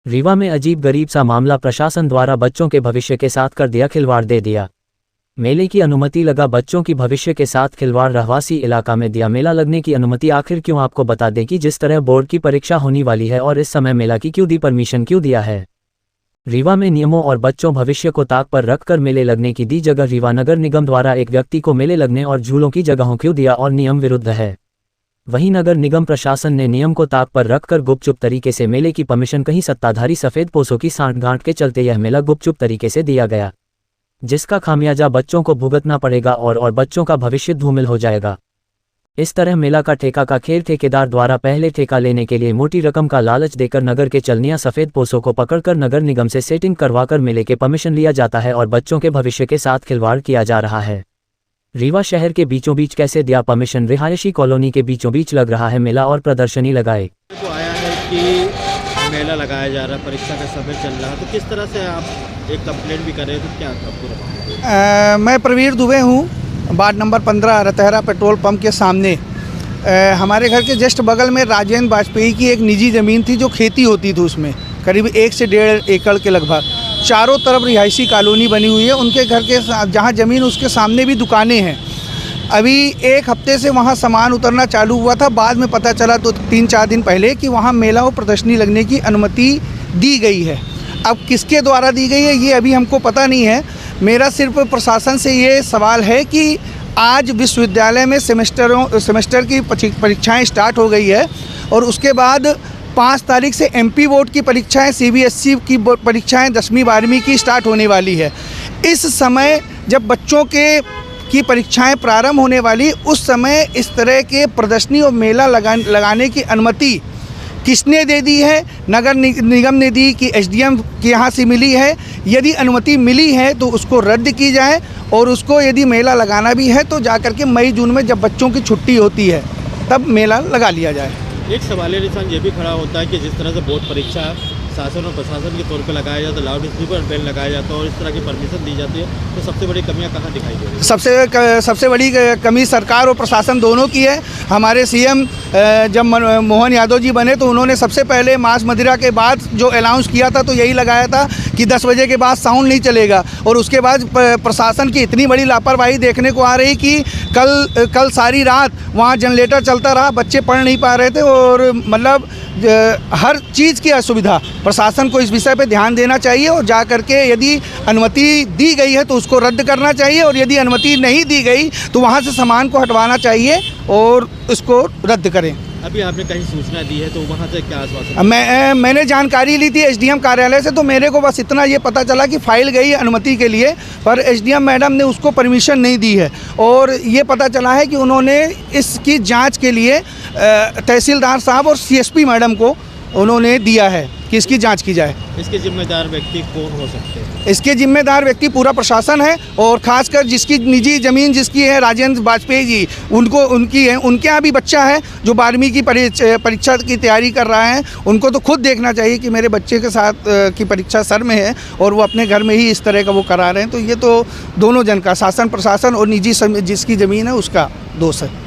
रीवा में अजीब गरीब सा मामला, प्रशासन द्वारा बच्चों के भविष्य के साथ कर दिया खिलवाड़, दे दिया मेले की अनुमति, लगा बच्चों की भविष्य के साथ खिलवाड़, रहवासी इलाका में दिया मेला लगने की अनुमति। आखिर क्यों? आपको बता दें कि जिस तरह बोर्ड की परीक्षा होने वाली है और इस समय मेला की क्यों दी परमिशन, क्यों दिया है। रीवा में नियमों और बच्चों भविष्य को ताक पर रखकर मेले लगने की दी जगह। रीवा नगर निगम द्वारा एक व्यक्ति को मेले लगने और झूलों की जगहों क्यों दिया और नियम विरुद्ध है। वहीं नगर निगम प्रशासन ने नियम को ताक पर रखकर गुपचुप तरीके से मेले की परमिशन, कहीं सत्ताधारी सफेद पोसों की सांठगांठ के चलते यह मेला गुपचुप तरीके से दिया गया, जिसका खामियाजा बच्चों को भुगतना पड़ेगा और बच्चों का भविष्य धूमिल हो जाएगा। इस तरह मेला का ठेका का खेल ठेकेदार द्वारा पहले ठेका लेने के लिए मोटी रकम का लालच देकर नगर के चलनिया सफेद पोसों को पकड़कर नगर निगम से सेटिंग करवाकर मेले के परमिशन लिया जाता है और बच्चों के भविष्य के साथ खिलवाड़ किया जा रहा है। रीवा शहर के बीचों बीच कैसे दिया परमिशन? रिहायशी कॉलोनी के बीचों बीच लग रहा है मेला और प्रदर्शनी लगाए तो आया है कि मेला लगाया जा रहा है, परीक्षा का समय चल रहा है, तो किस तरह से आप एक कंप्लेंट भी कर रहे हैं, तो क्या आपको? मैं प्रवीर दुबे हूँ, ward number 15 Ratahara petrol pump के सामने। हमारे घर के जस्ट बगल में राजेंद्र वाजपेयी की एक निजी ज़मीन थी जो खेती होती थी, उसमें करीब 1 से 1.5 एकड़ के लगभग चारों तरफ रिहायशी कॉलोनी बनी हुई है। उनके घर के जहाँ ज़मीन उसके सामने भी दुकानें हैं। अभी 1 हफ्ते से वहाँ सामान उतरना चालू हुआ था, बाद में पता चला तो 3-4 दिन पहले कि वहाँ मेला और प्रदर्शनी लगने की अनुमति दी गई है। अब किसके द्वारा दी गई है ये अभी हमको पता नहीं है। मेरा सिर्फ प्रशासन से ये सवाल है कि आज विश्वविद्यालय में सेमेस्टर की परीक्षाएं स्टार्ट हो गई है और उसके बाद 5 तारीख से MP बोर्ड की परीक्षाएं, CBSE की परीक्षाएं 10वीं 12वीं की स्टार्ट होने वाली है। इस समय जब बच्चों की परीक्षाएं प्रारंभ होने वाली, उस समय इस तरह के प्रदर्शनी और मेला लगाने की अनुमति किसने दे दी है? नगर निगम ने दी कि SDM के यहाँ से मिली है? यदि अनुमति मिली है तो उसको रद्द की जाए और उसको यदि मेला लगाना भी है तो जाकर के मई जून में जब बच्चों की छुट्टी होती है तब मेला लगा लिया जाए। एक सवालिया निशान ये भी खड़ा होता है कि जिस तरह से बोर्ड परीक्षा शासन और प्रशासन के तौर पे लगाया जाता है, लाउड स्पीकर बैन लगाया जाता है और इस तरह की परमिशन दी जाती है, तो सबसे बड़ी कमियां कहाँ दिखाई दे रही है? सबसे बड़ी कमी सरकार और प्रशासन दोनों की है। हमारे CM जब मोहन यादव जी बने तो उन्होंने सबसे पहले मांस मदिरा के बाद जो अनाउंस किया था तो यही लगाया था कि 10 बजे के बाद साउंड नहीं चलेगा, और उसके बाद प्रशासन की इतनी बड़ी लापरवाही देखने को आ रही कि कल सारी रात वहाँ जनरेटर चलता रहा, बच्चे पढ़ नहीं पा रहे थे और मतलब हर चीज़ की असुविधा। प्रशासन को इस विषय पे ध्यान देना चाहिए और जा करके यदि अनुमति दी गई है तो उसको रद्द करना चाहिए और यदि अनुमति नहीं दी गई तो वहाँ से सामान को हटवाना चाहिए और उसको रद्द करें। अभी आपने कहीं सूचना दी है तो वहाँ से क्या आश्वासन? मैंने जानकारी ली थी SDM कार्यालय से, तो मेरे को बस इतना ये पता चला कि फाइल गई अनुमति के लिए, पर SDM मैडम ने उसको परमिशन नहीं दी है। और ये पता चला है कि उन्होंने इसकी जांच के लिए तहसीलदार साहब और CSP मैडम को उन्होंने दिया है कि इसकी जांच की जाए। इसके जिम्मेदार व्यक्ति कौन हो सकते हैं? इसके जिम्मेदार व्यक्ति पूरा प्रशासन है और खासकर जिसकी निजी ज़मीन जिसकी है राजेंद्र वाजपेयी जी, उनकी है। उनके यहाँ भी बच्चा है जो 12वीं की परीक्षा की तैयारी कर रहा है। उनको तो खुद देखना चाहिए कि मेरे बच्चे के साथ की परीक्षा सर में है और वो अपने घर में ही इस तरह का वो करा रहे हैं। तो ये तो दोनों जन का, शासन प्रशासन और निजी जिसकी ज़मीन है उसका दोष है।